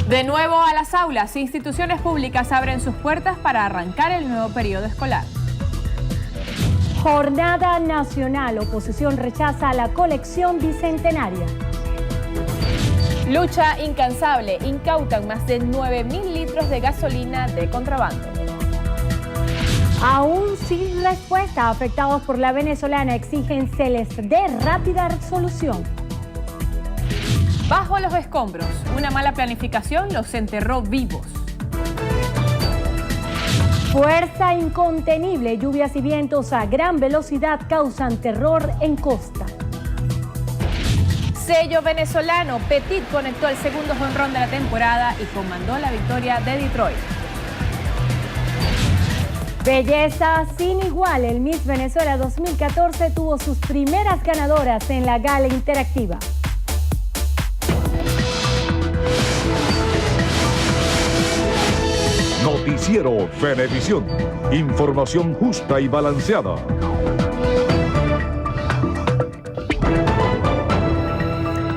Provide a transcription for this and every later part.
De nuevo a las aulas, instituciones públicas abren sus puertas para arrancar el nuevo periodo escolar. Jornada nacional, oposición rechaza la colección bicentenaria. Lucha incansable, incautan más de 9.000 litros de gasolina de contrabando. Aún sin respuesta, afectados por la venezolana exigen se les dé rápida solución. Bajo los escombros, una mala planificación los enterró vivos. Fuerza incontenible, lluvias y vientos a gran velocidad causan terror en costa. Sello venezolano, Petit conectó el segundo jonrón de la temporada y comandó la victoria de Detroit. Belleza sin igual, el Miss Venezuela 2014 tuvo sus primeras ganadoras en la gala interactiva. Noticiero Venevisión. Información justa y balanceada.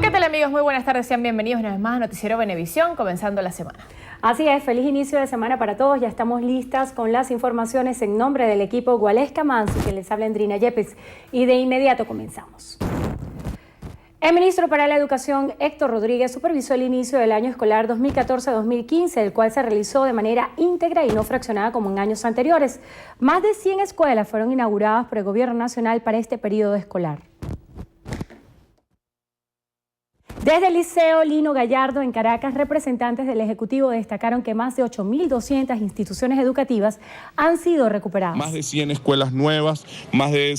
¿Qué tal, amigos? Muy buenas tardes, sean bienvenidos una vez más a Noticiero Venevisión, comenzando la semana. Así es, feliz inicio de semana para todos. Ya estamos listas con las informaciones en nombre del equipo Gualesca Manso, que les habla Andrina Yepes, y de inmediato comenzamos. El ministro para la Educación, Héctor Rodríguez, supervisó el inicio del año escolar 2014-2015, el cual se realizó de manera íntegra y no fraccionada como en años anteriores. Más de 100 escuelas fueron inauguradas por el Gobierno Nacional para este periodo escolar. Desde el Liceo Lino Gallardo en Caracas, representantes del Ejecutivo destacaron que más de 8.200 instituciones educativas han sido recuperadas. Más de 100 escuelas nuevas, más de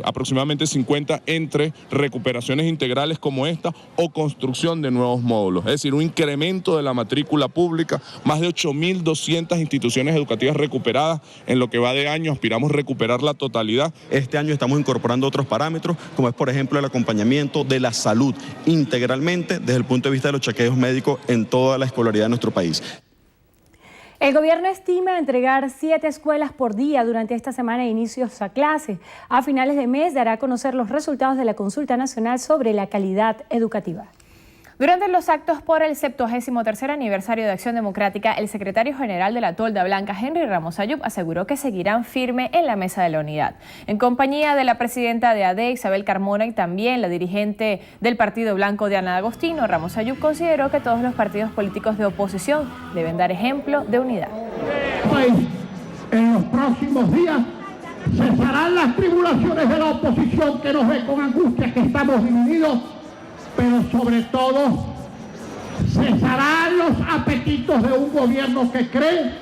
aproximadamente 50 entre recuperaciones integrales como esta o construcción de nuevos módulos. Es decir, un incremento de la matrícula pública, más de 8.200 instituciones educativas recuperadas. En lo que va de año aspiramos a recuperar la totalidad. Este año estamos incorporando otros parámetros, como es por ejemplo el acompañamiento de la salud integralmente desde el punto de vista de los chequeos médicos en toda la escolaridad de nuestro país. El gobierno estima entregar 7 escuelas por día durante esta semana de inicios a clase. A finales de mes dará a conocer los resultados de la consulta nacional sobre la calidad educativa. Durante los actos por el 73º aniversario de Acción Democrática, el secretario general de la Tolda Blanca, Henry Ramos Ayub, aseguró que seguirán firme en la mesa de la unidad. En compañía de la presidenta de ADE, Isabel Carmona, y también la dirigente del Partido Blanco, Diana Agostino, Ramos Ayub consideró que todos los partidos políticos de oposición deben dar ejemplo de unidad. En los próximos días cesarán las tribulaciones de la oposición que nos ve con angustia que estamos divididos, pero sobre todo cesarán los apetitos de un gobierno que cree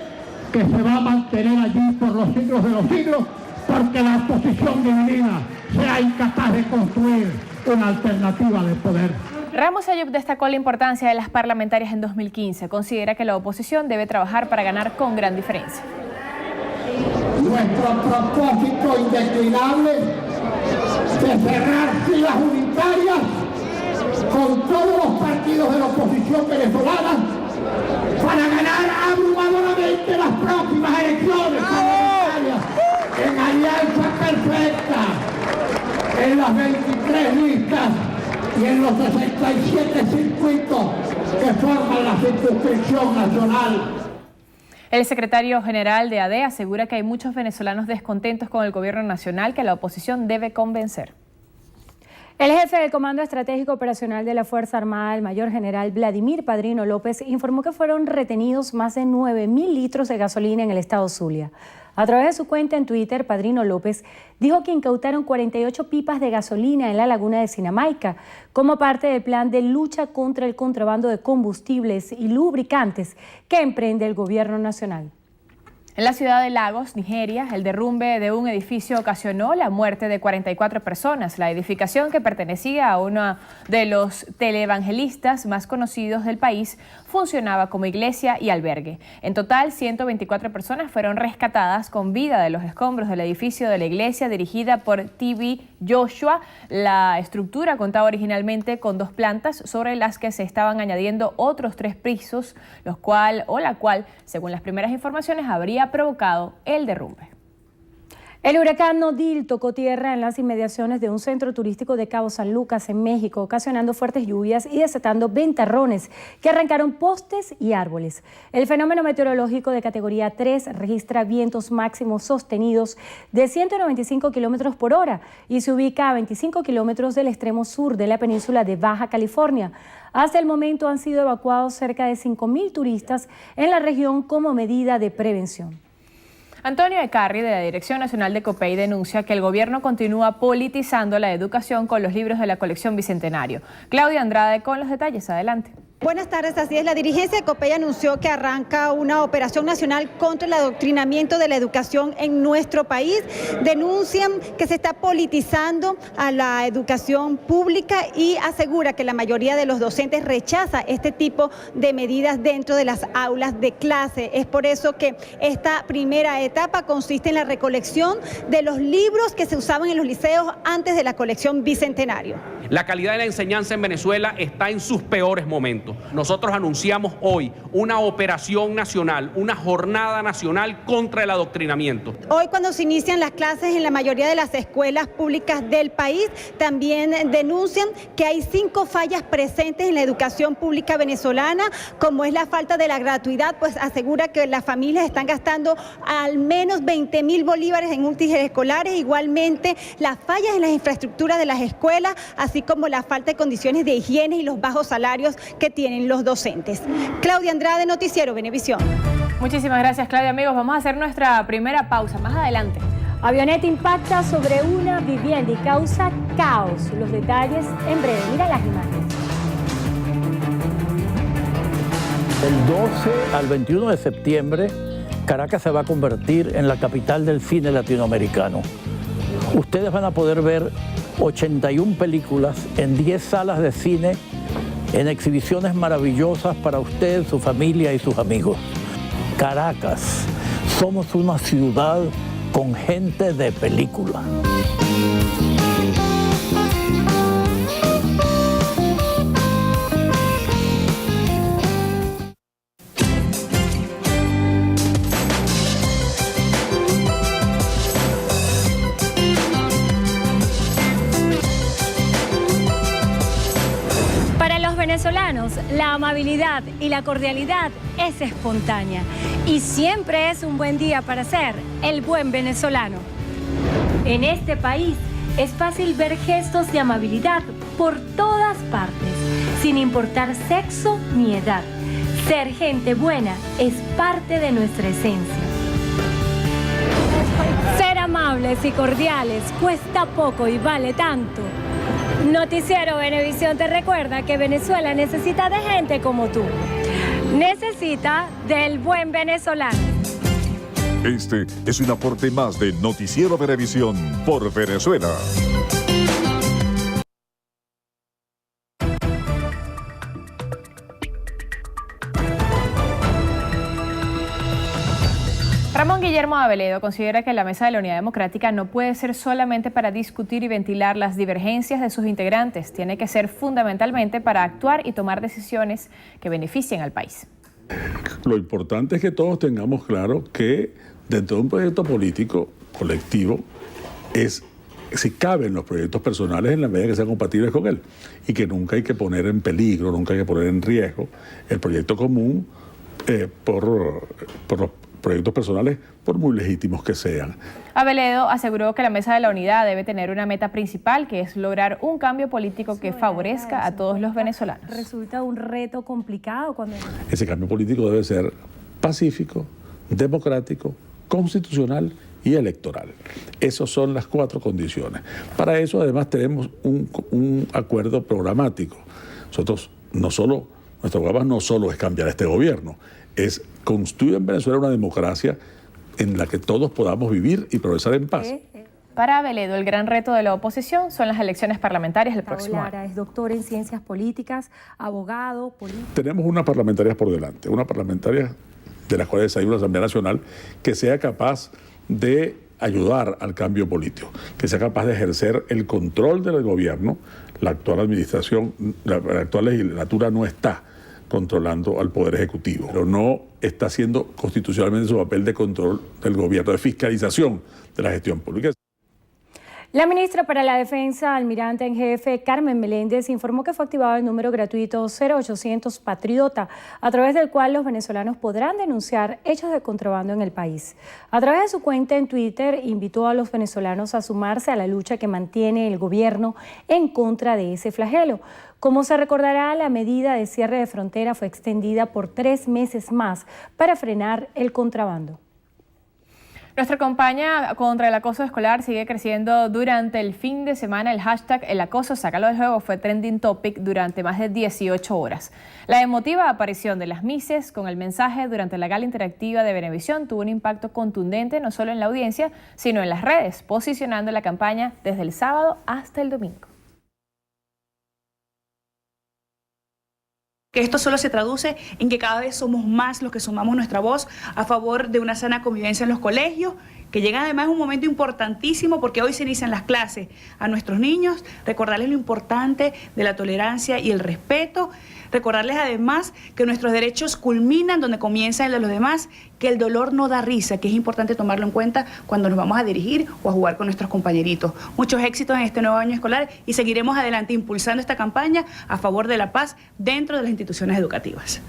que se va a mantener allí por los siglos de los siglos, porque la oposición dividida sea incapaz de construir una alternativa de poder. Ramos Ayub destacó la importancia de las parlamentarias en 2015. Considera que la oposición debe trabajar para ganar con gran diferencia. Nuestro propósito indeclinable de cerrar filas unitarias con todos los partidos de la oposición venezolana para ganar abrumadoramente las próximas elecciones parlamentarias en alianza perfecta en las 23 listas y en los 67 circuitos que forman la circunscripción nacional. El secretario general de ADE asegura que hay muchos venezolanos descontentos con el gobierno nacional que la oposición debe convencer. El jefe del Comando Estratégico Operacional de la Fuerza Armada, el mayor general Vladimir Padrino López, informó que fueron retenidos más de 9.000 litros de gasolina en el estado Zulia. A través de su cuenta en Twitter, Padrino López dijo que incautaron 48 pipas de gasolina en la laguna de Sinamaica como parte del plan de lucha contra el contrabando de combustibles y lubricantes que emprende el gobierno nacional. En la ciudad de Lagos, Nigeria, el derrumbe de un edificio ocasionó la muerte de 44 personas. La edificación, que pertenecía a uno de los teleevangelistas más conocidos del país, funcionaba como iglesia y albergue. En total, 124 personas fueron rescatadas con vida de los escombros del edificio de la iglesia dirigida por T.B. Joshua. La estructura contaba originalmente con 2 plantas sobre las que se estaban añadiendo otros 3 pisos, la cual, según las primeras informaciones, habría provocado el derrumbe. El huracán Odile tocó tierra en las inmediaciones de un centro turístico de Cabo San Lucas, en México, ocasionando fuertes lluvias y desatando ventarrones que arrancaron postes y árboles. El fenómeno meteorológico de categoría 3 registra vientos máximos sostenidos de 195 kilómetros por hora y se ubica a 25 kilómetros del extremo sur de la península de Baja California. Hasta el momento han sido evacuados cerca de 5.000 turistas en la región como medida de prevención. Antonio Ecarri, de la Dirección Nacional de COPEI, denuncia que el gobierno continúa politizando la educación con los libros de la colección Bicentenario. Claudia Andrade con los detalles. Adelante. Buenas tardes, así es. La dirigencia de COPEI anunció que arranca una operación nacional contra el adoctrinamiento de la educación en nuestro país. Denuncian que se está politizando a la educación pública y asegura que la mayoría de los docentes rechaza este tipo de medidas dentro de las aulas de clase. Es por eso que esta primera etapa consiste en la recolección de los libros que se usaban en los liceos antes de la colección Bicentenario. La calidad de la enseñanza en Venezuela está en sus peores momentos. Nosotros anunciamos hoy una operación nacional, una jornada nacional contra el adoctrinamiento. Hoy, cuando se inician las clases en la mayoría de las escuelas públicas del país, también denuncian que hay 5 fallas presentes en la educación pública venezolana, como es la falta de la gratuidad, pues asegura que las familias están gastando al menos 20.000 bolívares en útiles escolares, igualmente las fallas en las infraestructuras de las escuelas, así como la falta de condiciones de higiene y los bajos salarios que tienen los docentes. Claudia Andrade, Noticiero Venevisión. Muchísimas gracias, Claudia. Amigos, vamos a hacer nuestra primera pausa. Más adelante. Avioneta impacta sobre una vivienda y causa caos. Los detalles en breve. Mira las imágenes. Del 12 al 21 de septiembre, Caracas se va a convertir en la capital del cine latinoamericano. Ustedes van a poder ver 81 películas en 10 salas de cine, en exhibiciones maravillosas para usted, su familia y sus amigos. Caracas, somos una ciudad con gente de película. Venezolanos, la amabilidad y la cordialidad es espontánea y siempre es un buen día para ser el buen venezolano. En este país es fácil ver gestos de amabilidad por todas partes, sin importar sexo ni edad. Ser gente buena es parte de nuestra esencia. Ser amables y cordiales cuesta poco y vale tanto. Noticiero Venevisión te recuerda que Venezuela necesita de gente como tú. Necesita del buen venezolano. Este es un aporte más de Noticiero Venevisión por Venezuela. Ramón Guillermo Aveledo considera que la Mesa de la Unidad Democrática no puede ser solamente para discutir y ventilar las divergencias de sus integrantes, tiene que ser fundamentalmente para actuar y tomar decisiones que beneficien al país. Lo importante es que todos tengamos claro que dentro de un proyecto político colectivo si caben los proyectos personales en la medida que sean compatibles con él y que nunca hay que poner en peligro, nunca hay que poner en riesgo el proyecto común por los proyectos personales, por muy legítimos que sean. Aveledo aseguró que la Mesa de la Unidad debe tener una meta principal, que es lograr un cambio político que favorezca a todos los venezolanos. Resulta un reto complicado cuando... Ese cambio político debe ser pacífico, democrático, constitucional y electoral. Esas son las 4 condiciones. Para eso, además, tenemos un acuerdo programático. Nuestro programa no solo es cambiar este gobierno, es construir en Venezuela una democracia en la que todos podamos vivir y progresar en paz. Para Aveledo, el gran reto de la oposición son las elecciones parlamentarias del próximo año. Es doctor en ciencias políticas, abogado, político. Tenemos unas parlamentarias por delante, una parlamentaria de las cuales hay una Asamblea Nacional que sea capaz de ayudar al cambio político, que sea capaz de ejercer el control del gobierno. La actual administración, la actual legislatura no está controlando al Poder Ejecutivo, pero no está haciendo constitucionalmente su papel de control del gobierno, de fiscalización de la gestión pública. La ministra para la Defensa, almirante en jefe Carmen Meléndez, informó que fue activado el número gratuito 0800 Patriota, a través del cual los venezolanos podrán denunciar hechos de contrabando en el país. A través de su cuenta en Twitter, invitó a los venezolanos a sumarse a la lucha que mantiene el gobierno en contra de ese flagelo. Como se recordará, la medida de cierre de frontera fue extendida por 3 meses más para frenar el contrabando. Nuestra campaña contra el acoso escolar sigue creciendo. Durante el fin de semana, el hashtag El acoso, sácalo del juego, fue trending topic durante más de 18 horas. La emotiva aparición de las Misses con el mensaje durante la gala interactiva de Venevisión tuvo un impacto contundente no solo en la audiencia, sino en las redes, posicionando la campaña desde el sábado hasta el domingo. Que esto solo se traduce en que cada vez somos más los que sumamos nuestra voz a favor de una sana convivencia en los colegios, que llega además un momento importantísimo porque hoy se inician las clases a nuestros niños, recordarles lo importante de la tolerancia y el respeto, recordarles además que nuestros derechos culminan donde comienza el de los demás, que el dolor no da risa, que es importante tomarlo en cuenta cuando nos vamos a dirigir o a jugar con nuestros compañeritos. Muchos éxitos en este nuevo año escolar y seguiremos adelante impulsando esta campaña a favor de la paz dentro de las instituciones educativas.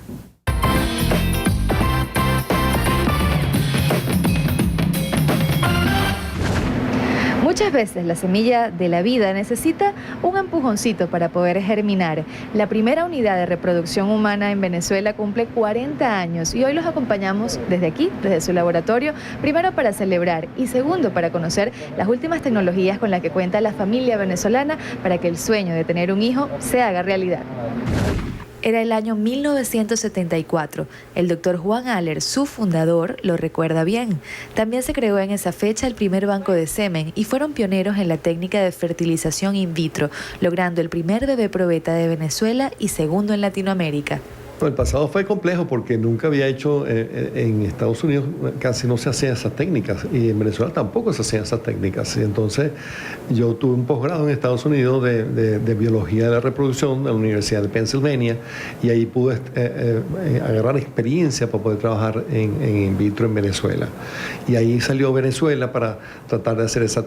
Muchas veces la semilla de la vida necesita un empujoncito para poder germinar. La primera unidad de reproducción humana en Venezuela cumple 40 años y hoy los acompañamos desde aquí, desde su laboratorio, primero para celebrar y segundo para conocer las últimas tecnologías con las que cuenta la familia venezolana para que el sueño de tener un hijo se haga realidad. Era el año 1974. El doctor Juan Aller, su fundador, lo recuerda bien. También se creó en esa fecha el primer banco de semen y fueron pioneros en la técnica de fertilización in vitro, logrando el primer bebé probeta de Venezuela y segundo en Latinoamérica. El pasado fue complejo porque nunca había hecho, en Estados Unidos casi no se hacían esas técnicas y en Venezuela tampoco se hacían esas técnicas. Y entonces yo tuve un posgrado en Estados Unidos de biología de la reproducción de la Universidad de Pennsylvania y ahí pude agarrar experiencia para poder trabajar in vitro en Venezuela. Y ahí salió Venezuela para tratar de hacer esas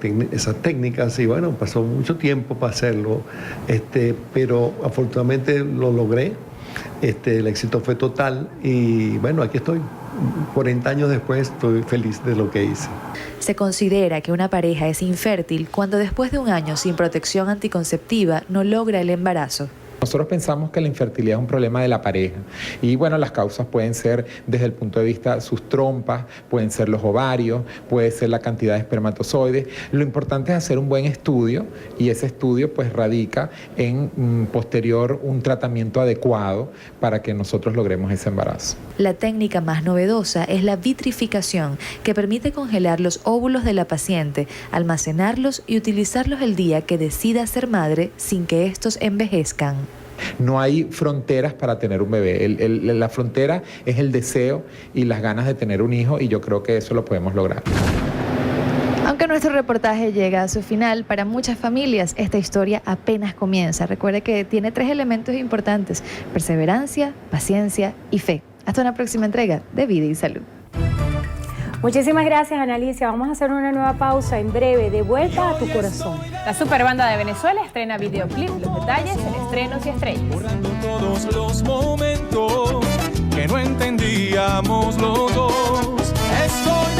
técnicas y bueno, pasó mucho tiempo para hacerlo, pero afortunadamente lo logré. El éxito fue total y bueno, aquí estoy. 40 años después estoy feliz de lo que hice. Se considera que una pareja es infértil cuando después de un año sin protección anticonceptiva no logra el embarazo. Nosotros pensamos que la infertilidad es un problema de la pareja y bueno, las causas pueden ser desde el punto de vista sus trompas, pueden ser los ovarios, puede ser la cantidad de espermatozoides. Lo importante es hacer un buen estudio y ese estudio pues radica en posterior un tratamiento adecuado para que nosotros logremos ese embarazo. La técnica más novedosa es la vitrificación, que permite congelar los óvulos de la paciente, almacenarlos y utilizarlos el día que decida ser madre sin que estos envejezcan. No hay fronteras para tener un bebé. La frontera es el deseo y las ganas de tener un hijo y yo creo que eso lo podemos lograr. Aunque nuestro reportaje llega a su final, para muchas familias esta historia apenas comienza. Recuerde que tiene 3 elementos importantes: perseverancia, paciencia y fe. Hasta una próxima entrega de Vida y Salud. Muchísimas gracias, Analicia. Vamos a hacer una nueva pausa en breve. De vuelta a tu corazón. La Superbanda de Venezuela estrena videoclip. Los detalles en Estrenos y Estrellas. Borrando todos los momentos que no entendíamos los dos. Estoy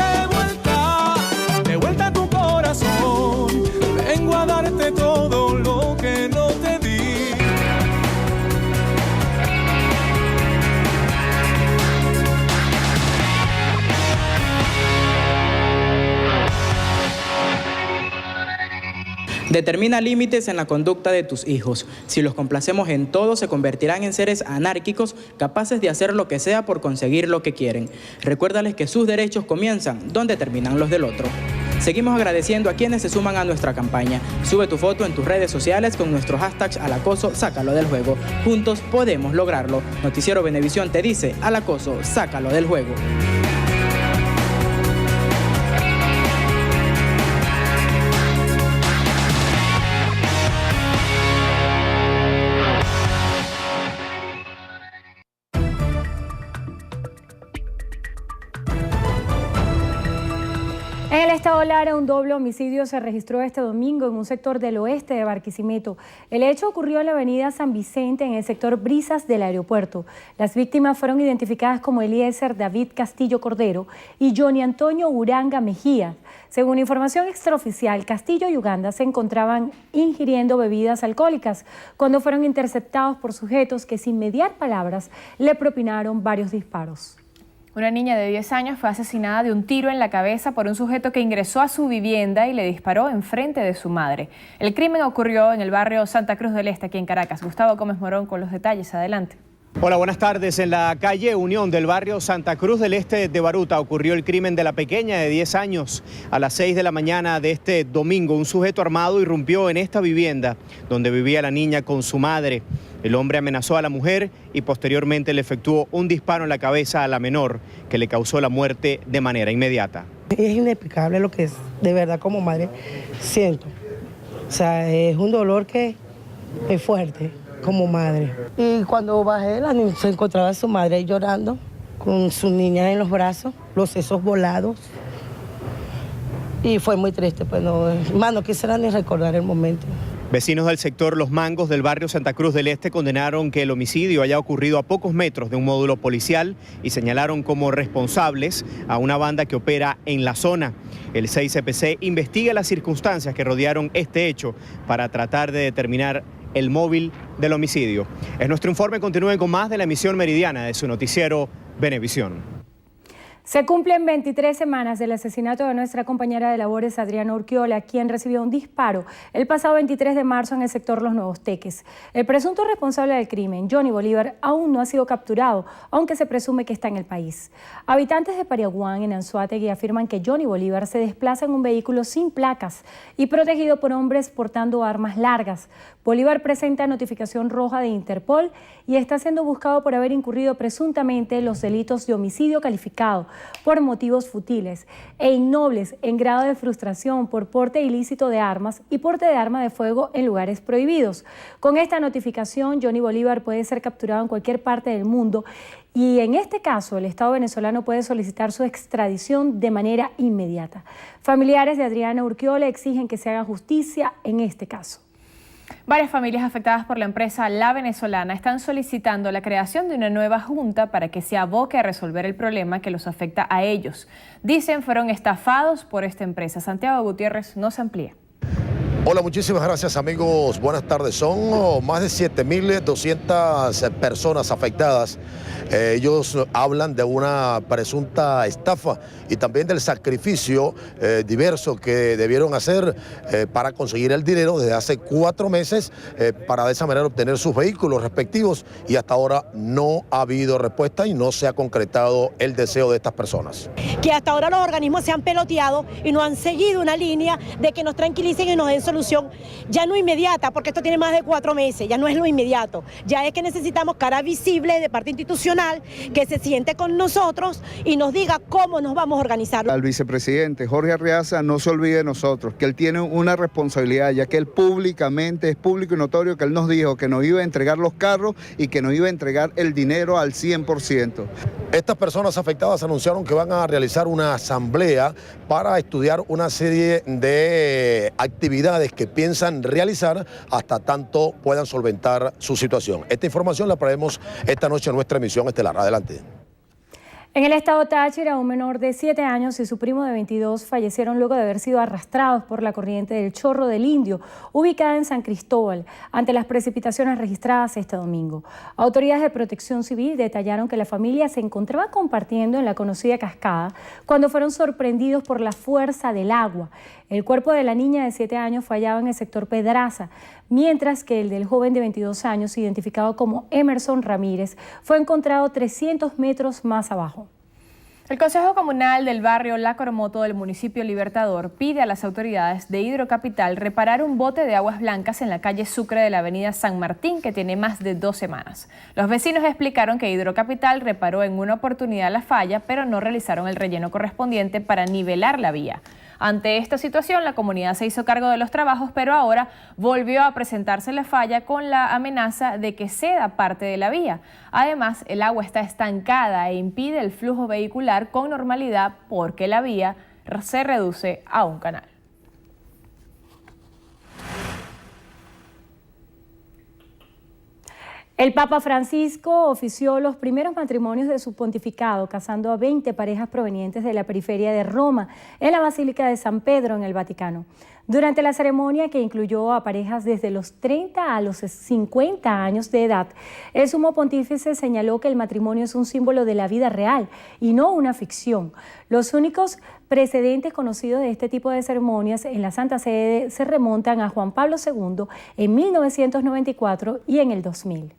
de vuelta a tu corazón. Vengo a darte todo lo que no te di. Determina límites en la conducta de tus hijos. Si los complacemos en todo, se convertirán en seres anárquicos, capaces de hacer lo que sea por conseguir lo que quieren. Recuérdales que sus derechos comienzan donde terminan los del otro. Seguimos agradeciendo a quienes se suman a nuestra campaña. Sube tu foto en tus redes sociales con nuestro hashtag al acoso, sácalo del juego. Juntos podemos lograrlo. Noticiero Venevisión te dice: al acoso, sácalo del juego. el estado Lara, un doble homicidio se registró este domingo en un sector del oeste de Barquisimeto. El hecho ocurrió en la avenida San Vicente, en el sector Brisas del aeropuerto. Las víctimas fueron identificadas como Eliezer David Castillo Cordero y Johnny Antonio Uranga Mejía. Según información extraoficial, Castillo y Uganda se encontraban ingiriendo bebidas alcohólicas cuando fueron interceptados por sujetos que, sin mediar palabras, le propinaron varios disparos. Una niña de 10 años fue asesinada de un tiro en la cabeza por un sujeto que ingresó a su vivienda y le disparó enfrente de su madre. El crimen ocurrió en el barrio Santa Cruz del Este, aquí en Caracas. Gustavo Gómez Morón con los detalles. Adelante. Hola, buenas tardes. En la calle Unión del barrio Santa Cruz del Este de Baruta ocurrió el crimen de la pequeña de 10 años. A las 6 de la mañana de este domingo, un sujeto armado irrumpió en esta vivienda donde vivía la niña con su madre. El hombre amenazó a la mujer y posteriormente le efectuó un disparo en la cabeza a la menor, que le causó la muerte de manera inmediata. Es inexplicable lo que es, de verdad, como madre siento. O sea, es un dolor que es fuerte como madre. Y cuando bajé, se encontraba a su madre ahí llorando, con su niña en los brazos, los sesos volados. Y fue muy triste, pues no quisiera ni recordar el momento. Vecinos del sector Los Mangos del barrio Santa Cruz del Este condenaron que el homicidio haya ocurrido a pocos metros de un módulo policial y señalaron como responsables a una banda que opera en la zona. El 6CPC investiga las circunstancias que rodearon este hecho para tratar de determinar el móvil del homicidio. Es nuestro informe. Continúen con más de la emisión meridiana de su noticiero Venevisión. Se cumplen 23 semanas del asesinato de nuestra compañera de labores Adriana Urquiola, quien recibió un disparo el pasado 23 de marzo en el sector Los Nuevos Teques. El presunto responsable del crimen, Johnny Bolívar, aún no ha sido capturado, aunque se presume que está en el país. Habitantes de Pariaguán, en Anzoátegui, afirman que Johnny Bolívar se desplaza en un vehículo sin placas y protegido por hombres portando armas largas. Bolívar presenta notificación roja de Interpol y está siendo buscado por haber incurrido presuntamente en los delitos de homicidio calificado por motivos futiles e innobles en grado de frustración por porte ilícito de armas y porte de arma de fuego en lugares prohibidos. Con esta notificación, Johnny Bolívar puede ser capturado en cualquier parte del mundo y en este caso el Estado venezolano puede solicitar su extradición de manera inmediata. Familiares de Adriana Urquiola exigen que se haga justicia en este caso. Varias familias afectadas por la empresa La Venezolana están solicitando la creación de una nueva junta para que se aboque a resolver el problema que los afecta a ellos. Dicen fueron estafados por esta empresa. Santiago Gutiérrez nos amplía. Hola, muchísimas gracias amigos, buenas tardes. Son más de 7.200 personas afectadas. Ellos hablan de una presunta estafa y también del sacrificio diverso que debieron hacer para conseguir el dinero desde hace 4 meses para de esa manera obtener sus vehículos respectivos, y hasta ahora no ha habido respuesta y no se ha concretado el deseo de estas personas. Que hasta ahora los organismos se han peloteado y no han seguido una línea de que nos tranquilicen y nos den solución ya no inmediata, porque esto tiene más de 4 meses, ya no es lo inmediato, ya es que necesitamos cara visible de parte institucional que se siente con nosotros y nos diga cómo nos vamos a organizar. Al vicepresidente Jorge Arreaza no se olvide de nosotros, que él tiene una responsabilidad, ya que él públicamente, es público y notorio que él nos dijo que nos iba a entregar los carros y que nos iba a entregar el dinero al 100%. Estas personas afectadas anunciaron que van a realizar una asamblea para estudiar una serie de actividades que piensan realizar hasta tanto puedan solventar su situación. Esta información la traemos esta noche en nuestra emisión estelar. Adelante. En el estado Táchira, un menor de 7 años y su primo de 22 fallecieron luego de haber sido arrastrados por la corriente del Chorro del Indio, ubicada en San Cristóbal, ante las precipitaciones registradas este domingo. Autoridades de Protección Civil detallaron que la familia se encontraba compartiendo en la conocida cascada cuando fueron sorprendidos por la fuerza del agua. El cuerpo de la niña de 7 años fue hallado en el sector Pedraza, mientras que el del joven de 22 años, identificado como Emerson Ramírez, fue encontrado 300 metros más abajo. El Consejo Comunal del barrio La Coromoto del municipio Libertador pide a las autoridades de Hidrocapital reparar un bote de aguas blancas en la calle Sucre de la avenida San Martín, que tiene más de 2 semanas. Los vecinos explicaron que Hidrocapital reparó en una oportunidad la falla, pero no realizaron el relleno correspondiente para nivelar la vía. Ante esta situación, la comunidad se hizo cargo de los trabajos, pero ahora volvió a presentarse la falla con la amenaza de que ceda parte de la vía. Además, el agua está estancada e impide el flujo vehicular con normalidad porque la vía se reduce a un canal. El Papa Francisco ofició los primeros matrimonios de su pontificado, casando a 20 parejas provenientes de la periferia de Roma, en la Basílica de San Pedro, en el Vaticano. Durante la ceremonia, que incluyó a parejas desde los 30 a los 50 años de edad, el sumo pontífice señaló que el matrimonio es un símbolo de la vida real y no una ficción. Los únicos precedentes conocidos de este tipo de ceremonias en la Santa Sede se remontan a Juan Pablo II en 1994 y en el 2000.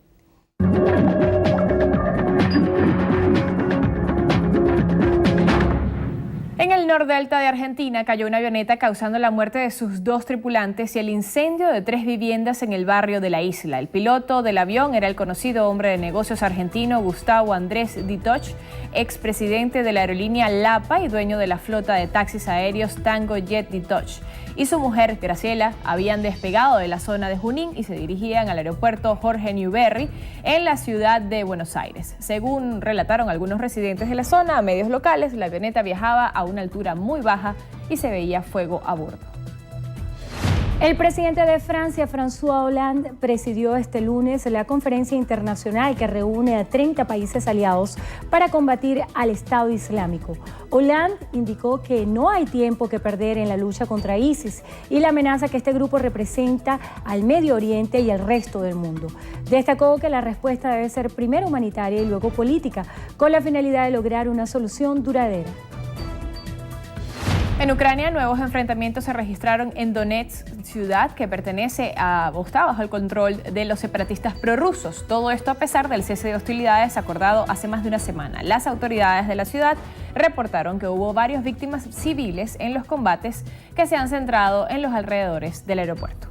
En el nordelta de Argentina cayó una avioneta causando la muerte de sus 2 tripulantes y el incendio de 3 viviendas en el barrio de la isla. El piloto del avión era el conocido hombre de negocios argentino Gustavo Andrés Ditoch, expresidente de la aerolínea LAPA y dueño de la flota de taxis aéreos Tango Jet Ditoch, y su mujer Graciela habían despegado de la zona de Junín y se dirigían al aeropuerto Jorge Newbery en la ciudad de Buenos Aires. Según relataron algunos residentes de la zona a medios locales, la avioneta viajaba a una altura muy baja y se veía fuego a bordo. El presidente de Francia, François Hollande, presidió este lunes la conferencia internacional que reúne a 30 países aliados para combatir al Estado Islámico. Hollande indicó que no hay tiempo que perder en la lucha contra ISIS y la amenaza que este grupo representa al Medio Oriente y al resto del mundo. Destacó que la respuesta debe ser primero humanitaria y luego política, con la finalidad de lograr una solución duradera. En Ucrania, nuevos enfrentamientos se registraron en Donetsk, ciudad que pertenece o está bajo el control de los separatistas prorrusos. Todo esto a pesar del cese de hostilidades acordado hace más de una semana. Las autoridades de la ciudad reportaron que hubo varias víctimas civiles en los combates que se han centrado en los alrededores del aeropuerto.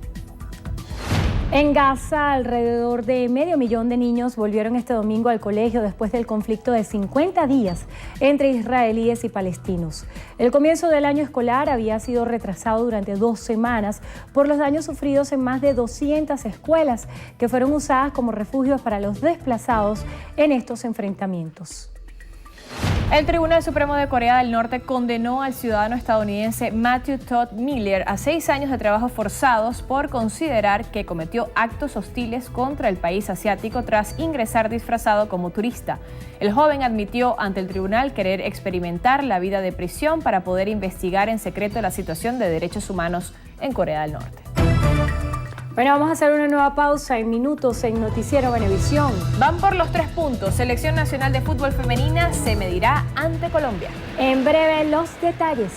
En Gaza, alrededor de 500.000 de niños volvieron este domingo al colegio después del conflicto de 50 días entre israelíes y palestinos. El comienzo del año escolar había sido retrasado durante 2 semanas por los daños sufridos en más de 200 escuelas que fueron usadas como refugios para los desplazados en estos enfrentamientos. El Tribunal Supremo de Corea del Norte condenó al ciudadano estadounidense Matthew Todd Miller a 6 años de trabajos forzados por considerar que cometió actos hostiles contra el país asiático tras ingresar disfrazado como turista. El joven admitió ante el tribunal querer experimentar la vida de prisión para poder investigar en secreto la situación de derechos humanos en Corea del Norte. Bueno, vamos a hacer una nueva pausa en minutos en Noticiero Venevisión. Van por los 3 puntos. Selección Nacional de Fútbol Femenina se medirá ante Colombia. En breve, los detalles.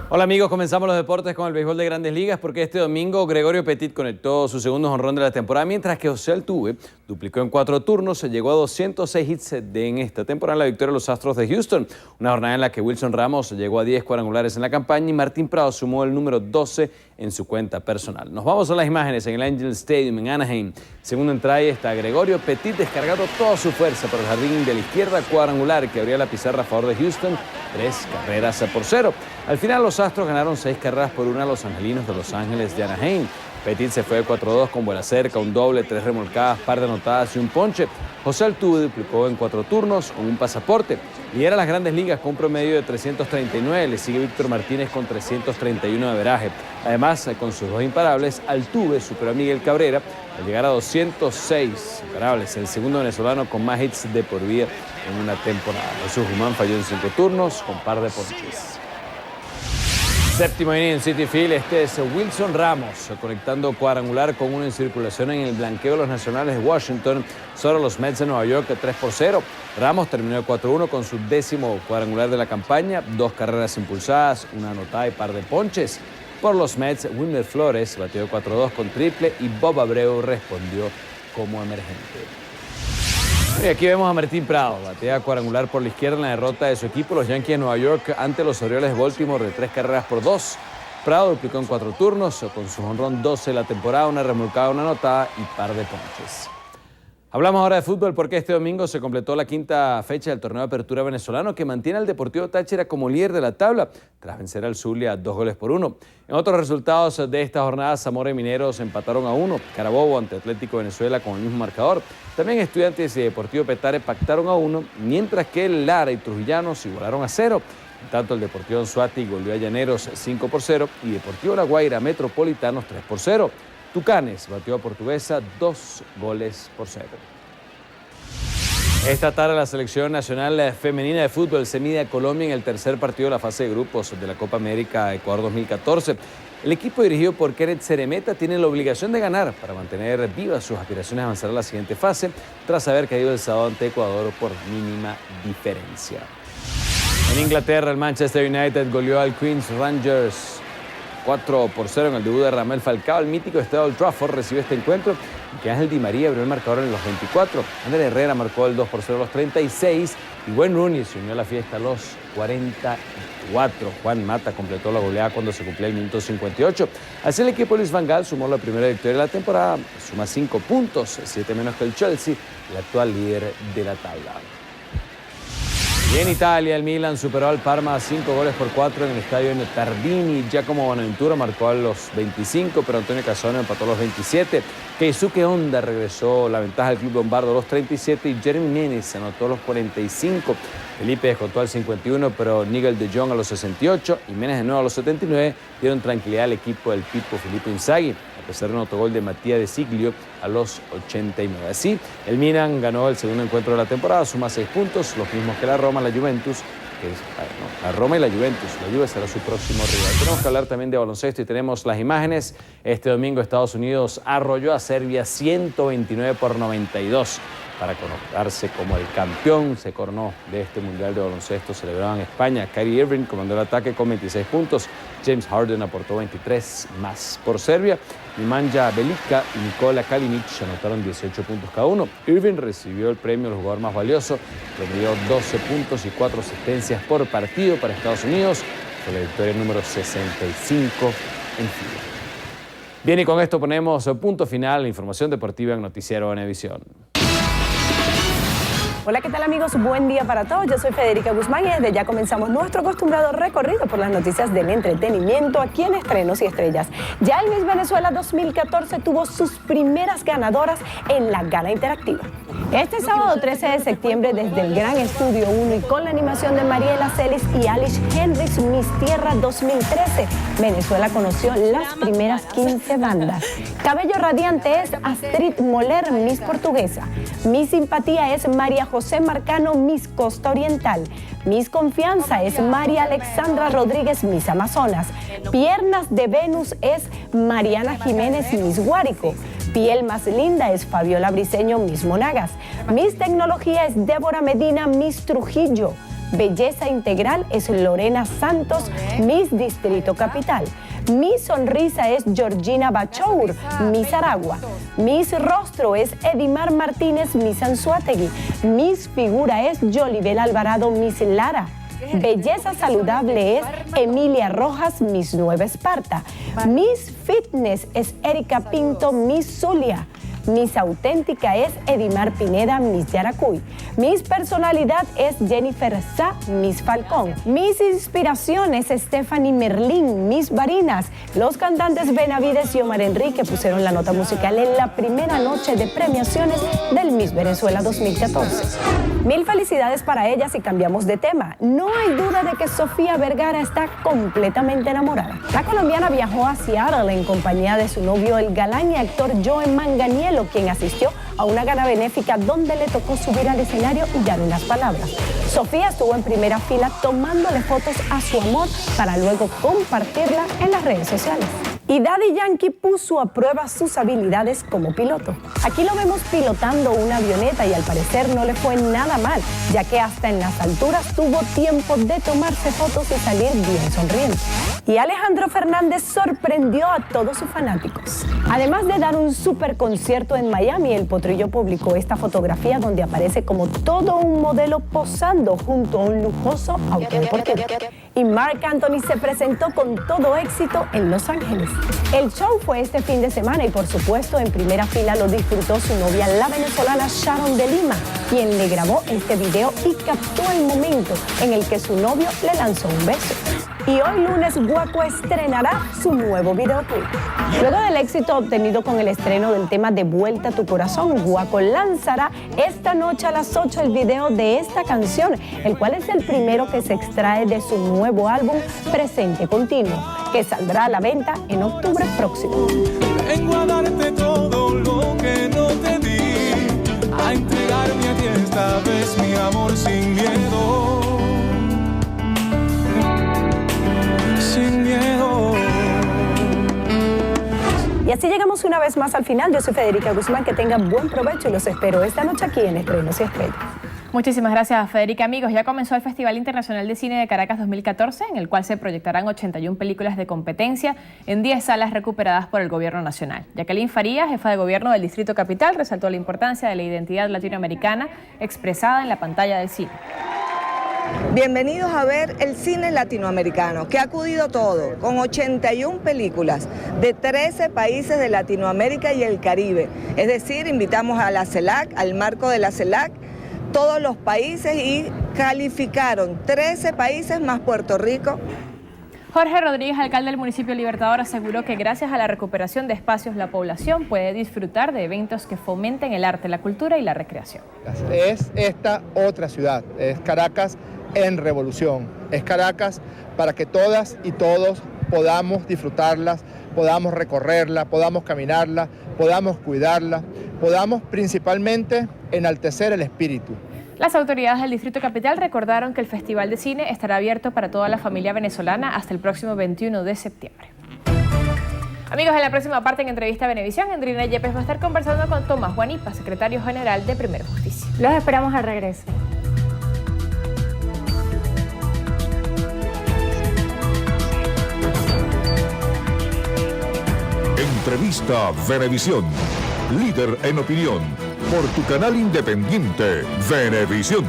Hola amigos, comenzamos los deportes con el béisbol de Grandes Ligas porque este domingo Gregorio Petit conectó su segundo jonrón de la temporada, mientras que José Altuve duplicó en 4 turnos, se llegó a 206 hits en esta temporada, la victoria de los Astros de Houston, una jornada en la que Wilson Ramos llegó a 10 cuadrangulares en la campaña y Martín Prado sumó el número 12 en su cuenta personal. Nos vamos a las imágenes en el Angel Stadium en Anaheim. Segunda entrada está Gregorio Petit descargando toda su fuerza por el jardín de la izquierda, cuadrangular que abría la pizarra a favor de Houston, 3-0. Al final los Astros ganaron 6-1 a los angelinos de Los Ángeles de Anaheim. Petit se fue de 4-2 con buena cerca, un doble, 3 remolcadas, par de anotadas y un ponche. José Altuve duplicó en 4 turnos con un pasaporte. Lidera las Grandes Ligas con un promedio de 339. Le sigue Víctor Martínez con 331 de averaje. Además, con sus 2 imparables, Altuve superó a Miguel Cabrera al llegar a 206 imparables. El segundo venezolano con más hits de por vida en una temporada. Jesús Guzmán falló en 5 turnos con par de ponches. Séptimo inning en Citi Field, este es Wilson Ramos conectando cuadrangular con uno en circulación en el blanqueo de los Nacionales de Washington sobre los Mets de Nueva York 3-0. Ramos terminó de 4-1 con su 10º cuadrangular de la campaña, 2 carreras impulsadas, una anotada y par de ponches. Por los Mets, Wilmer Flores batió 4-2 con triple y Bob Abreu respondió como emergente. Y aquí vemos a Martín Prado, batea cuadrangular por la izquierda en la derrota de su equipo, los Yankees de Nueva York, ante los Orioles de Baltimore de 3-2. Prado duplicó en 4 turnos, con su jonrón 12 de la temporada, una remolcada, una anotada y par de ponches. Hablamos ahora de fútbol porque este domingo se completó la quinta fecha del torneo de apertura venezolano que mantiene al Deportivo Táchira como líder de la tabla tras vencer al Zulia 2-1. En otros resultados de esta jornada, Zamora y Mineros empataron a 1, Carabobo ante Atlético Venezuela con el mismo marcador. También Estudiantes y Deportivo Petare pactaron a 1, mientras que Lara y Trujillanos igualaron a 0. En tanto, el Deportivo Anzoátegui goleó a Llaneros 5-0 y Deportivo La Guaira Metropolitanos 3-0. Tucanes batió a Portuguesa 2-0. Esta tarde la selección nacional femenina de fútbol se mide a Colombia en el tercer partido de la fase de grupos de la Copa América Ecuador 2014. El equipo dirigido por Kenneth Ceremeta tiene la obligación de ganar para mantener vivas sus aspiraciones a avanzar a la siguiente fase tras haber caído el sábado ante Ecuador por mínima diferencia. En Inglaterra, el Manchester United goleó al Queen's Rangers 4-0 en el debut de Radamel Falcao. El mítico estadio Old Trafford recibió este encuentro, que Ángel Di María abrió el marcador en los 24. Ander Herrera marcó el 2-0 a los 36 y Wayne Rooney se unió a la fiesta a los 44. Juan Mata completó la goleada cuando se cumplía el minuto 58. Así el equipo Luis Van Gaal sumó la primera victoria de la temporada, suma 5 puntos, 7 menos que el Chelsea, el actual líder de la tabla. Y en Italia, el Milan superó al Parma 5-4 en el estadio Tardini. Giacomo Bonaventura marcó a los 25, pero Antonio Cassano empató a los 27. Keisuke Honda regresó la ventaja al club lombardo a los 37 y Jeremy Menez anotó a los 45. Felipe descontó al 51, pero Nigel de Jong a los 68 y Menez de nuevo a los 79 dieron tranquilidad al equipo del Pipo Filippo Inzaghi, a pesar de un autogol de Matías de Siglio a los 89. Así, el Milan ganó el segundo encuentro de la temporada, suma 6 puntos, los mismos que la Roma, la Juventus, la Roma y la Juventus. La Juve será su próximo rival. Tenemos que hablar también de baloncesto y tenemos las imágenes. Este domingo Estados Unidos arrolló a Serbia 129-92 para coronarse como el campeón. Se coronó de este Mundial de Baloncesto celebrado en España. Kyrie Irving comandó el ataque con 26 puntos. James Harden aportó 23 más. Por Serbia, Nemanja Bjelica y Nikola Kalinic anotaron 18 puntos cada uno. Irving recibió el premio al jugador más valioso, promedió 12 puntos y 4 asistencias por partido para Estados Unidos. Fue la victoria número 65 en fila. Bien, y con esto ponemos punto final a la información deportiva en Noticiero Venevisión. Hola, ¿qué tal amigos? Buen día para todos. Yo soy Federica Guzmán y desde ya comenzamos nuestro acostumbrado recorrido por las noticias del entretenimiento aquí en Estrenos y Estrellas. Ya el Miss Venezuela 2014 tuvo sus primeras ganadoras en la gala interactiva. Este sábado 13 de septiembre desde el Gran Estudio 1 y con la animación de Mariela Celis y Alice Hendricks, Miss Tierra 2013, Venezuela conoció las primeras 15 bandas. Cabello radiante es Astrid Moler, Miss Portuguesa. Miss Simpatía es María José Marcano, Miss Costa Oriental. Miss Confianza es María Alexandra Rodríguez, Miss Amazonas. Piernas de Venus es Mariana Jiménez, Miss Guárico. Piel más linda es Fabiola Briceño, Miss Monagas. Miss Tecnología es Débora Medina, Miss Trujillo. Belleza integral es Lorena Santos, Miss Distrito Capital. Miss Sonrisa es Georgina Bachour, Miss Aragua. Miss Rostro es Edimar Martínez, Miss Anzoátegui. Miss Figura es Yolibel Alvarado, Miss Lara. Belleza saludable es Emilia Rojas, Miss Nueva Esparta. Miss Fitness es Erika Pinto, Miss Zulia. Miss Auténtica es Edimar Pineda, Miss Yaracuy. Miss Personalidad es Jennifer Sá, Miss Falcón. Miss Inspiración es Stephanie Merlín, Miss Barinas. Los cantantes Benavides y Omar Enrique pusieron la nota musical en la primera noche de premiaciones del Miss Venezuela 2014. Mil felicidades para ellas y cambiamos de tema. No hay duda de que Sofía Vergara está completamente enamorada. La colombiana viajó a Seattle en compañía de su novio, el galán y actor Joe Manganiello, quien asistió a una gala benéfica donde le tocó subir al escenario y dar unas palabras. Sofía estuvo en primera fila tomándole fotos a su amor para luego compartirla en las redes sociales. Y Daddy Yankee puso a prueba sus habilidades como piloto. Aquí lo vemos pilotando una avioneta y al parecer no le fue nada mal, ya que hasta en las alturas tuvo tiempo de tomarse fotos y salir bien sonriente. Y Alejandro Fernández sorprendió a todos sus fanáticos. Además de dar un super concierto en Miami, el Potrillo publicó esta fotografía donde aparece como todo un modelo posando junto a un lujoso auto deportivo. y Marc Anthony se presentó con todo éxito en Los Ángeles. El show fue este fin de semana y por supuesto en primera fila lo disfrutó su novia, la venezolana Sharon de Lima, quien le grabó este video y captó el momento en el que su novio le lanzó un beso. Y hoy lunes Guaco estrenará su nuevo videoclip. Luego del éxito obtenido con el estreno del tema De Vuelta a tu Corazón, Guaco lanzará esta noche a las 8 el video de esta canción, el cual es el primero que se extrae de su nuevo álbum Presente Continuo, que saldrá a la venta en octubre próximo. Vengo a darte todo lo que no te di, a entregarme a ti esta vez mi amor sin miedo. Sin miedo. Y así llegamos una vez más al final. Yo soy Federica Guzmán, que tengan buen provecho y los espero esta noche aquí en Estrenos y Estrellas. Muchísimas gracias, Federica. Amigos, ya comenzó el Festival Internacional de Cine de Caracas 2014, en el cual se proyectarán 81 películas de competencia en 10 salas recuperadas por el Gobierno Nacional. Jacqueline Farías, jefa de Gobierno del Distrito Capital, resaltó la importancia de la identidad latinoamericana expresada en la pantalla del cine. Bienvenidos a ver el cine latinoamericano, que ha acudido todo, con 81 películas de 13 países de Latinoamérica y el Caribe. Es decir, invitamos a la CELAC, al marco de la CELAC, todos los países, y calificaron 13 países más Puerto Rico. Jorge Rodríguez, alcalde del municipio Libertador, aseguró que gracias a la recuperación de espacios la población puede disfrutar de eventos que fomenten el arte, la cultura y la recreación. Es esta otra ciudad, es Caracas en revolución, es Caracas para que todas y todos podamos disfrutarlas, podamos recorrerla, podamos caminarla, podamos cuidarla, podamos principalmente enaltecer el espíritu. Las autoridades del Distrito Capital recordaron que el Festival de Cine estará abierto para toda la familia venezolana hasta el próximo 21 de septiembre. Amigos, en la próxima parte en Entrevista a Venevisión, Andrina Yepes va a estar conversando con Tomás Guanipa, secretario general de Primero Justicia. Los esperamos al regreso. Entrevista Venevisión, líder en opinión, por tu canal independiente, Venevisión.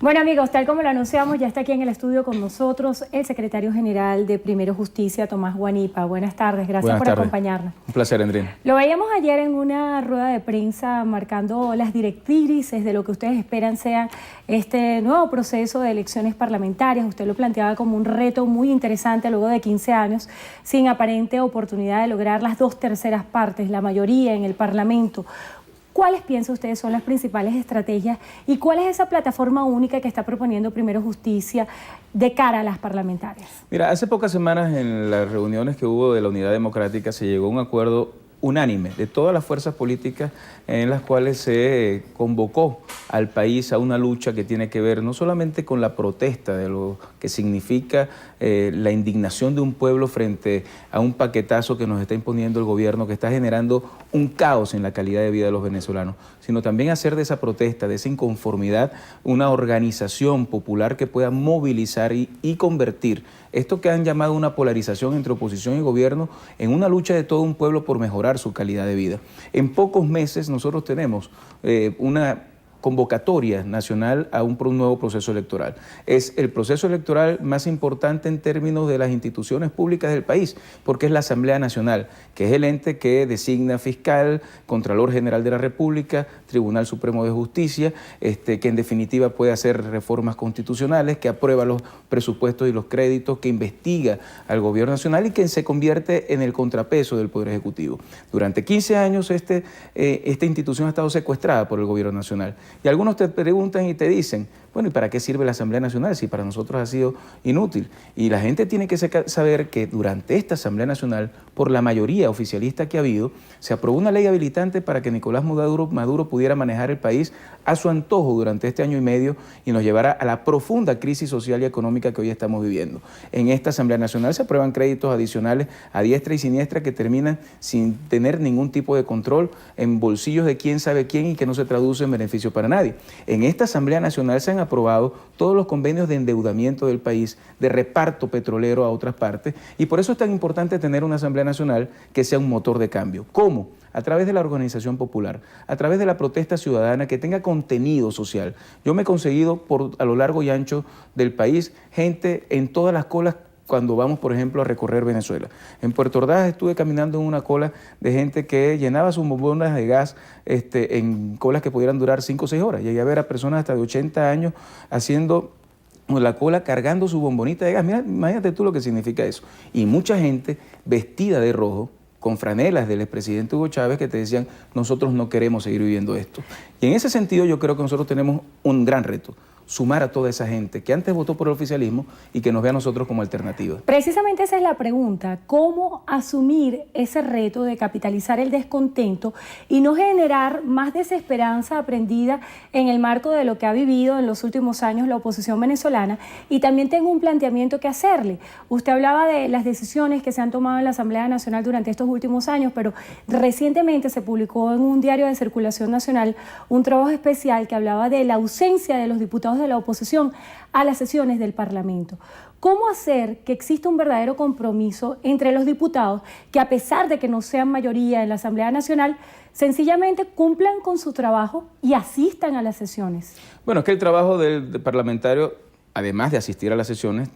Bueno amigos, tal como lo anunciamos, ya está aquí en el estudio con nosotros el secretario general de Primero Justicia, Tomás Guanipa. Buenas tardes, gracias por acompañarnos. Un placer, Andrina. Lo veíamos ayer en una rueda de prensa marcando las directrices de lo que ustedes esperan sea este nuevo proceso de elecciones parlamentarias. Usted lo planteaba como un reto muy interesante luego de 15 años sin aparente oportunidad de lograr las 2/3 partes, la mayoría en el Parlamento. ¿Cuáles piensan ustedes son las principales estrategias y cuál es esa plataforma única que está proponiendo Primero Justicia de cara a las parlamentarias? Mira, hace pocas semanas en las reuniones que hubo de la Unidad Democrática se llegó a un acuerdo unánime de todas las fuerzas políticas en las cuales se convocó al país a una lucha que tiene que ver no solamente con la protesta de lo que significa la indignación de un pueblo frente a un paquetazo que nos está imponiendo el gobierno, que está generando un caos en la calidad de vida de los venezolanos, sino también hacer de esa protesta, de esa inconformidad, una organización popular que pueda movilizar y convertir esto que han llamado una polarización entre oposición y gobierno en una lucha de todo un pueblo por mejorar su calidad de vida. En pocos meses nosotros tenemos una convocatoria nacional a un nuevo proceso electoral. Es el proceso electoral más importante en términos de las instituciones públicas del país, porque es la Asamblea Nacional, que es el ente que designa fiscal, Contralor General de la República, Tribunal Supremo de Justicia, que en definitiva puede hacer reformas constitucionales, que aprueba los presupuestos y los créditos, que investiga al Gobierno Nacional y que se convierte en el contrapeso del Poder Ejecutivo. Durante 15 años esta institución ha estado secuestrada por el Gobierno Nacional. Y algunos te preguntan y te dicen, bueno, ¿y para qué sirve la Asamblea Nacional si para nosotros ha sido inútil? Y la gente tiene que saber que durante esta Asamblea Nacional, por la mayoría oficialista que ha habido, se aprobó una ley habilitante para que Nicolás Maduro pudiera manejar el país a su antojo durante este año y medio y nos llevara a la profunda crisis social y económica que hoy estamos viviendo. En esta Asamblea Nacional se aprueban créditos adicionales a diestra y siniestra que terminan sin tener ningún tipo de control en bolsillos de quién sabe quién y que no se traduce en beneficio para nadie. En esta Asamblea Nacional se han aprobado todos los convenios de endeudamiento del país, de reparto petrolero a otras partes, y por eso es tan importante tener una Asamblea Nacional que sea un motor de cambio. ¿Cómo? a través de la organización popular, a través de la protesta ciudadana que tenga contenido social. Yo me he conseguido a lo largo y ancho del país gente en todas las colas cuando vamos, por ejemplo, a recorrer Venezuela. En Puerto Ordaz estuve caminando en una cola de gente que llenaba sus bombonas de gas en colas que pudieran durar 5 o 6 horas. Llegué a ver a personas hasta de 80 años haciendo la cola, cargando su bombonita de gas. Mira, imagínate tú lo que significa eso. Y mucha gente vestida de rojo, con franelas del expresidente Hugo Chávez que te decían, nosotros no queremos seguir viviendo esto. Y en ese sentido yo creo que nosotros tenemos un gran reto, sumar a toda esa gente que antes votó por el oficialismo y que nos ve a nosotros como alternativa. Precisamente esa es la pregunta, ¿cómo asumir ese reto de capitalizar el descontento y no generar más desesperanza aprendida en el marco de lo que ha vivido en los últimos años la oposición venezolana? Y también tengo un planteamiento que hacerle. Usted hablaba de las decisiones que se han tomado en la Asamblea Nacional durante estos últimos años, pero recientemente se publicó en un diario de circulación nacional un trabajo especial que hablaba de la ausencia de los diputados de la oposición a las sesiones del Parlamento. ¿Cómo hacer que exista un verdadero compromiso entre los diputados que, a pesar de que no sean mayoría en la Asamblea Nacional, sencillamente cumplan con su trabajo y asistan a las sesiones? Bueno, es que el trabajo del parlamentario, además de asistir a las sesiones,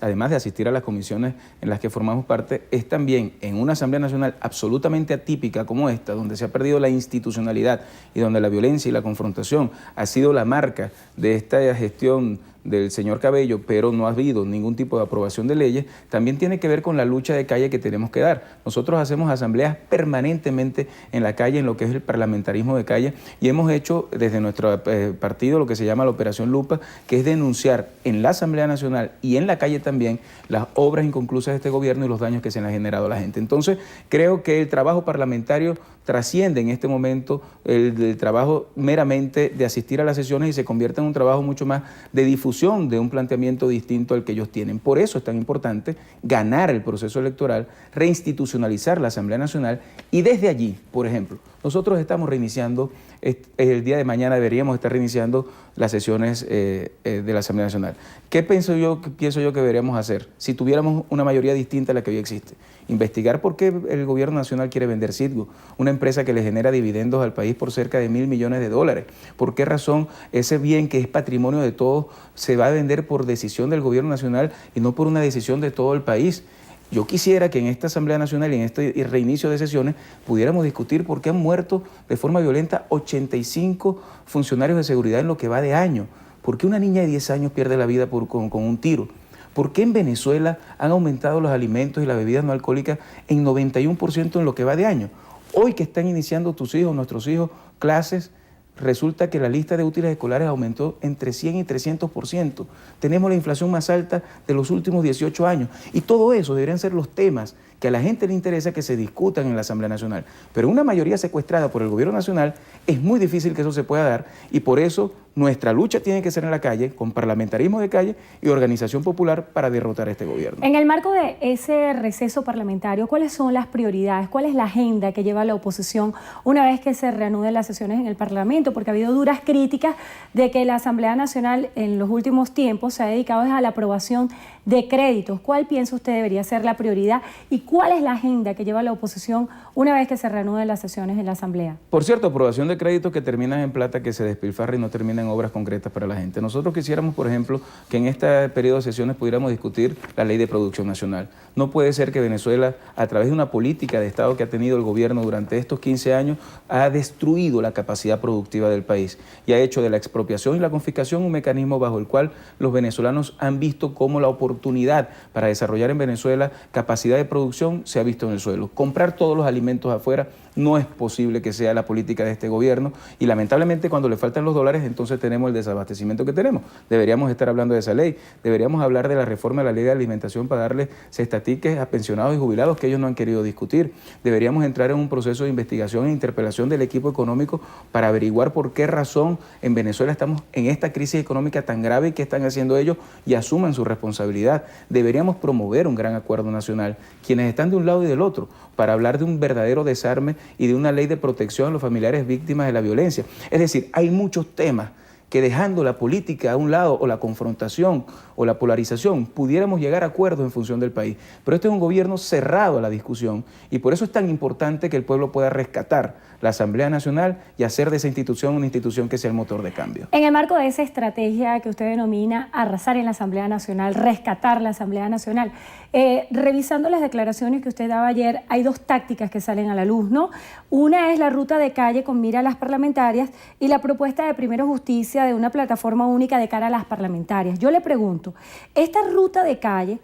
además de asistir a las comisiones en las que formamos parte, es también en una Asamblea Nacional absolutamente atípica como esta, donde se ha perdido la institucionalidad y donde la violencia y la confrontación ha sido la marca de esta gestión del señor Cabello, pero no ha habido ningún tipo de aprobación de leyes, también tiene que ver con la lucha de calle que tenemos que dar. Nosotros hacemos asambleas permanentemente en la calle, en lo que es el parlamentarismo de calle, y hemos hecho desde nuestro partido lo que se llama la Operación Lupa, que es denunciar en la Asamblea Nacional y en la calle también las obras inconclusas de este gobierno y los daños que se le han generado a la gente. Entonces, creo que el trabajo parlamentario trasciende en este momento el trabajo meramente de asistir a las sesiones y se convierte en un trabajo mucho más de difusión de un planteamiento distinto al que ellos tienen. Por eso es tan importante ganar el proceso electoral, reinstitucionalizar la Asamblea Nacional y desde allí, por ejemplo, nosotros estamos reiniciando, el día de mañana deberíamos estar reiniciando las sesiones de la Asamblea Nacional. ¿Qué pienso yo que deberíamos hacer si tuviéramos una mayoría distinta a la que hoy existe? Investigar por qué el gobierno nacional quiere vender Citgo, una empresa que le genera dividendos al país por cerca de $1.000 millones. ¿Por qué razón ese bien que es patrimonio de todos se va a vender por decisión del gobierno nacional y no por una decisión de todo el país? Yo quisiera que en esta Asamblea Nacional y en este reinicio de sesiones pudiéramos discutir por qué han muerto de forma violenta 85 funcionarios de seguridad en lo que va de año. ¿Por qué una niña de 10 años pierde la vida con un tiro? ¿Por qué en Venezuela han aumentado los alimentos y las bebidas no alcohólicas en 91% en lo que va de año? Hoy que están iniciando tus hijos, nuestros hijos, clases, resulta que la lista de útiles escolares aumentó entre 100 y 300%. Tenemos la inflación más alta de los últimos 18 años. Y todo eso deberían ser los temas que a la gente le interesa que se discutan en la Asamblea Nacional. Pero una mayoría secuestrada por el gobierno nacional es muy difícil que eso se pueda dar y por eso nuestra lucha tiene que ser en la calle, con parlamentarismo de calle y organización popular para derrotar a este gobierno. En el marco de ese receso parlamentario, ¿cuáles son las prioridades? ¿Cuál es la agenda que lleva la oposición una vez que se reanuden las sesiones en el Parlamento? Porque ha habido duras críticas de que la Asamblea Nacional en los últimos tiempos se ha dedicado a la aprobación de créditos. ¿Cuál piensa usted debería ser la prioridad y cuál es la agenda que lleva la oposición una vez que se reanuden las sesiones en la Asamblea? Por cierto, aprobación de créditos que terminan en plata, que se despilfarra y no terminan en obras concretas para la gente. Nosotros quisiéramos, por ejemplo, que en este periodo de sesiones pudiéramos discutir la ley de producción nacional. No puede ser que Venezuela, a través de una política de Estado que ha tenido el gobierno durante estos 15 años, ha destruido la capacidad productiva del país y ha hecho de la expropiación y la confiscación un mecanismo bajo el cual los venezolanos han visto cómo la oportunidad para desarrollar en Venezuela capacidad de producción se ha visto en el suelo. Comprar todos los alimentos afuera no es posible que sea la política de este gobierno y lamentablemente cuando le faltan los dólares entonces tenemos el desabastecimiento que tenemos. Deberíamos estar hablando de esa ley, deberíamos hablar de la reforma de la ley de alimentación para darle cestatiques a pensionados y jubilados que ellos no han querido discutir. Deberíamos entrar en un proceso de investigación e interpelación del equipo económico para averiguar por qué razón en Venezuela estamos en esta crisis económica tan grave y qué están haciendo ellos y asuman su responsabilidad. Deberíamos promover un gran acuerdo nacional, quienes están de un lado y del otro, para hablar de un verdadero desarme y de una ley de protección a los familiares víctimas de la violencia. Es decir, hay muchos temas que dejando la política a un lado o la confrontación o la polarización pudiéramos llegar a acuerdos en función del país. Pero este es un gobierno cerrado a la discusión y por eso es tan importante que el pueblo pueda rescatar la Asamblea Nacional y hacer de esa institución una institución que sea el motor de cambio. En el marco de esa estrategia que usted denomina arrasar en la Asamblea Nacional, rescatar la Asamblea Nacional, revisando las declaraciones que usted daba ayer, hay dos tácticas que salen a la luz, ¿no? Una es la ruta de calle con mira a las parlamentarias y la propuesta de Primero Justicia de una plataforma única de cara a las parlamentarias. Yo le pregunto, esta ruta de calle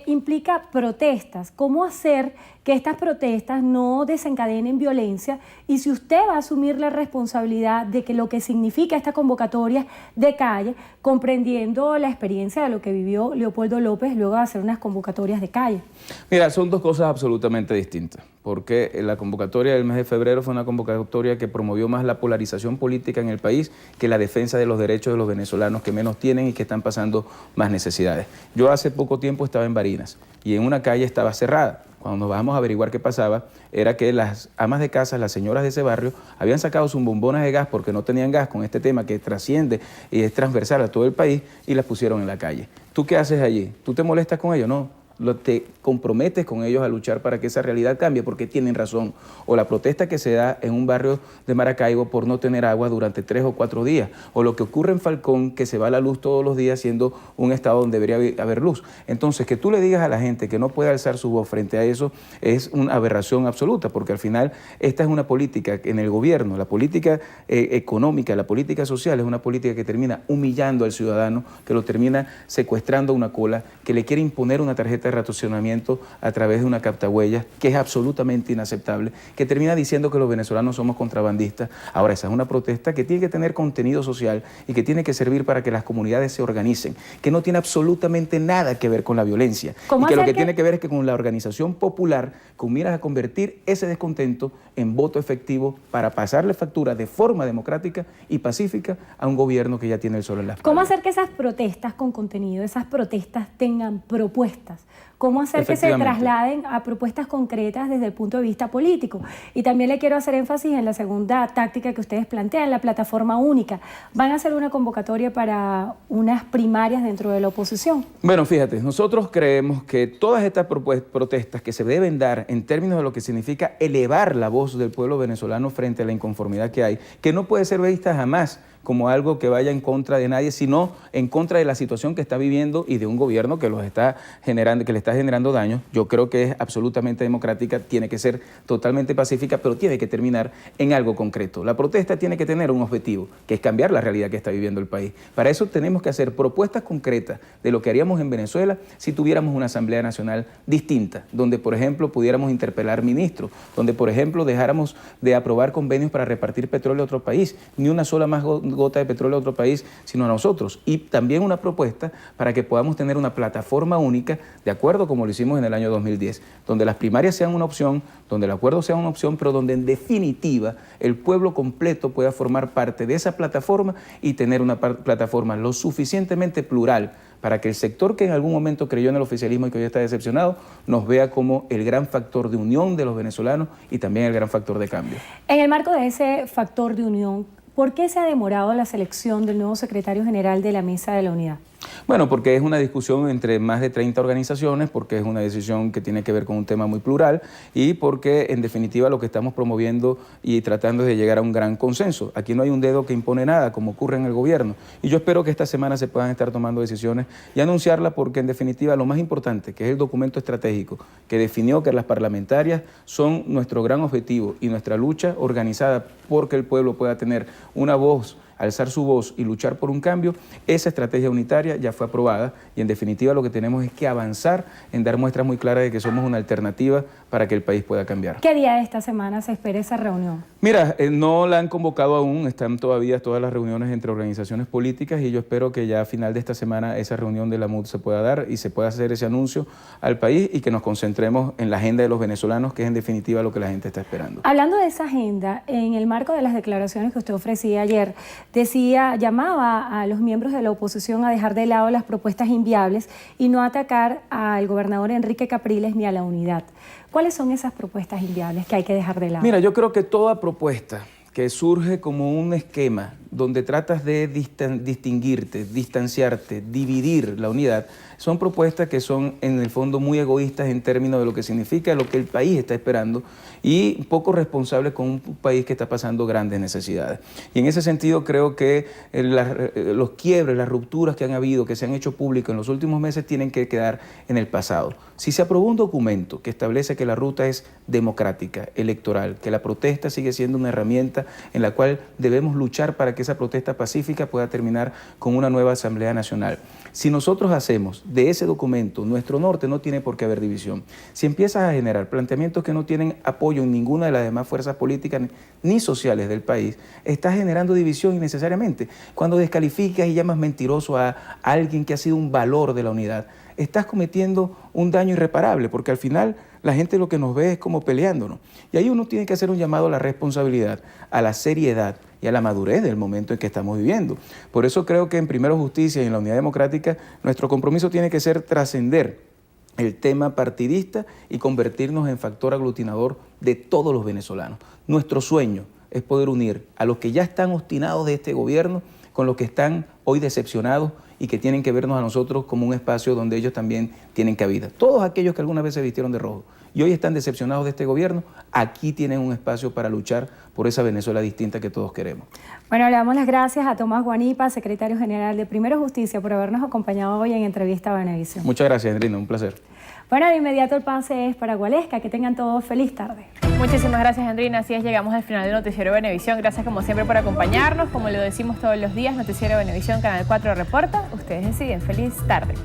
implica protestas. ¿Cómo hacer que estas protestas no desencadenen violencia? Y si usted va a asumir la responsabilidad de que lo que significa esta convocatoria de calle, comprendiendo la experiencia de lo que vivió Leopoldo López luego de hacer unas convocatorias de calle. Mira, son dos cosas absolutamente distintas, porque la convocatoria del mes de febrero fue una convocatoria que promovió más la polarización política en el país que la defensa de los derechos de los venezolanos que menos tienen y que están pasando más necesidades. Yo hace poco tiempo estaba en Barinas y en una calle estaba cerrada. Cuando nos bajamos a averiguar qué pasaba, era que las amas de casa, las señoras de ese barrio, habían sacado sus bombonas de gas porque no tenían gas con este tema que trasciende y es transversal a todo el país y las pusieron en la calle. ¿Tú qué haces allí? ¿Tú te molestas con ellos? No. Te comprometes con ellos a luchar para que esa realidad cambie porque tienen razón. O la protesta que se da en un barrio de Maracaibo por no tener agua durante 3 o 4 días. O lo que ocurre en Falcón, que se va la luz todos los días siendo un estado donde debería haber luz. Entonces, que tú le digas a la gente que no puede alzar su voz frente a eso es una aberración absoluta, porque al final esta es una política en el gobierno, la política económica, la política social es una política que termina humillando al ciudadano, que lo termina secuestrando a una cola, que le quiere imponer una tarjeta de racionamiento a través de una captahuellas, que es absolutamente inaceptable, que termina diciendo que los venezolanos somos contrabandistas. Ahora, esa es una protesta que tiene que tener contenido social y que tiene que servir para que las comunidades se organicen, que no tiene absolutamente nada que ver con la violencia, y que lo que tiene que ver es que con la organización popular, con miras a convertir ese descontento en voto efectivo para pasarle factura de forma democrática y pacífica a un gobierno que ya tiene el sol en las espalda. ¿Cómo hacer que esas protestas con contenido, esas protestas tengan propuestas? ¿Cómo hacer que se trasladen a propuestas concretas desde el punto de vista político? Y también le quiero hacer énfasis en la segunda táctica que ustedes plantean, la plataforma única. ¿Van a hacer una convocatoria para unas primarias dentro de la oposición? Bueno, fíjate, nosotros creemos que todas estas protestas que se deben dar en términos de lo que significa elevar la voz del pueblo venezolano frente a la inconformidad que hay, que no puede ser vista jamás como algo que vaya en contra de nadie, sino en contra de la situación que está viviendo y de un gobierno que los está generando, que le está generando daño. Yo creo que es absolutamente democrática, tiene que ser totalmente pacífica, pero tiene que terminar en algo concreto. La protesta tiene que tener un objetivo, que es cambiar la realidad que está viviendo el país. Para eso tenemos que hacer propuestas concretas de lo que haríamos en Venezuela si tuviéramos una Asamblea Nacional distinta, donde, por ejemplo, pudiéramos interpelar ministros, donde, por ejemplo, dejáramos de aprobar convenios para repartir petróleo a otro país, ni una sola más gota de petróleo a otro país, sino a nosotros. Y también una propuesta para que podamos tener una plataforma única, de acuerdo como lo hicimos en el año 2010, donde las primarias sean una opción, donde el acuerdo sea una opción, pero donde en definitiva el pueblo completo pueda formar parte de esa plataforma y tener una plataforma lo suficientemente plural para que el sector que en algún momento creyó en el oficialismo y que hoy está decepcionado, nos vea como el gran factor de unión de los venezolanos y también el gran factor de cambio. En el marco de ese factor de unión, ¿por qué se ha demorado la selección del nuevo secretario general de la Mesa de la Unidad? Bueno, porque es una discusión entre más de 30 organizaciones, porque es una decisión que tiene que ver con un tema muy plural y porque en definitiva lo que estamos promoviendo y tratando es de llegar a un gran consenso. Aquí no hay un dedo que impone nada, como ocurre en el gobierno. Y yo espero que esta semana se puedan estar tomando decisiones y anunciarla, porque en definitiva lo más importante, que es el documento estratégico que definió que las parlamentarias son nuestro gran objetivo y nuestra lucha organizada porque el pueblo pueda tener una voz, alzar su voz y luchar por un cambio, esa estrategia unitaria ya fue aprobada y en definitiva lo que tenemos es que avanzar en dar muestras muy claras de que somos una alternativa para que el país pueda cambiar. ¿Qué día de esta semana se espera esa reunión? Mira, no la han convocado aún, están todavía todas las reuniones entre organizaciones políticas y yo espero que ya a final de esta semana esa reunión de la MUD se pueda dar y se pueda hacer ese anuncio al país y que nos concentremos en la agenda de los venezolanos, que es en definitiva lo que la gente está esperando. Hablando de esa agenda, en el marco de las declaraciones que usted ofrecía ayer, llamaba a los miembros de la oposición a dejar de lado las propuestas inviables y no atacar al gobernador Enrique Capriles ni a la unidad. ¿Cuáles son esas propuestas inviables que hay que dejar de lado? Mira, yo creo que toda propuesta que surge como un esquema donde tratas de distinguirte, distanciarte, dividir la unidad, son propuestas que son en el fondo muy egoístas en términos de lo que significa lo que el país está esperando y poco responsables con un país que está pasando grandes necesidades. Y en ese sentido creo que los quiebres, las rupturas que han habido, que se han hecho públicos en los últimos meses, tienen que quedar en el pasado. Si se aprobó un documento que establece que la ruta es democrática, electoral, que la protesta sigue siendo una herramienta en la cual debemos luchar para que esa protesta pacífica pueda terminar con una nueva Asamblea Nacional. Si nosotros hacemos de ese documento nuestro norte, no tiene por qué haber división. Si empiezas a generar planteamientos que no tienen apoyo en ninguna de las demás fuerzas políticas ni sociales del país, estás generando división innecesariamente. Cuando descalificas y llamas mentiroso a alguien que ha sido un valor de la unidad, estás cometiendo un daño irreparable, porque al final la gente lo que nos ve es como peleándonos. Y ahí uno tiene que hacer un llamado a la responsabilidad, a la seriedad y a la madurez del momento en que estamos viviendo. Por eso creo que en Primero Justicia y en la Unidad Democrática nuestro compromiso tiene que ser trascender el tema partidista y convertirnos en factor aglutinador de todos los venezolanos. Nuestro sueño es poder unir a los que ya están obstinados de este gobierno con los que están hoy decepcionados y que tienen que vernos a nosotros como un espacio donde ellos también tienen cabida. Todos aquellos que alguna vez se vistieron de rojo y hoy están decepcionados de este gobierno, aquí tienen un espacio para luchar por esa Venezuela distinta que todos queremos. Bueno, le damos las gracias a Tomás Guanipa, secretario general de Primero Justicia, por habernos acompañado hoy en Entrevista a Venevisión. Muchas gracias, Andrina, un placer. Bueno, de inmediato el pase es para Gualesca. Que tengan todos feliz tarde. Muchísimas gracias, Andrina. Así es, llegamos al final del Noticiero Venevisión. Gracias como siempre por acompañarnos. Como lo decimos todos los días, Noticiero Venevisión, Canal 4 reporta. Ustedes deciden. Feliz tarde.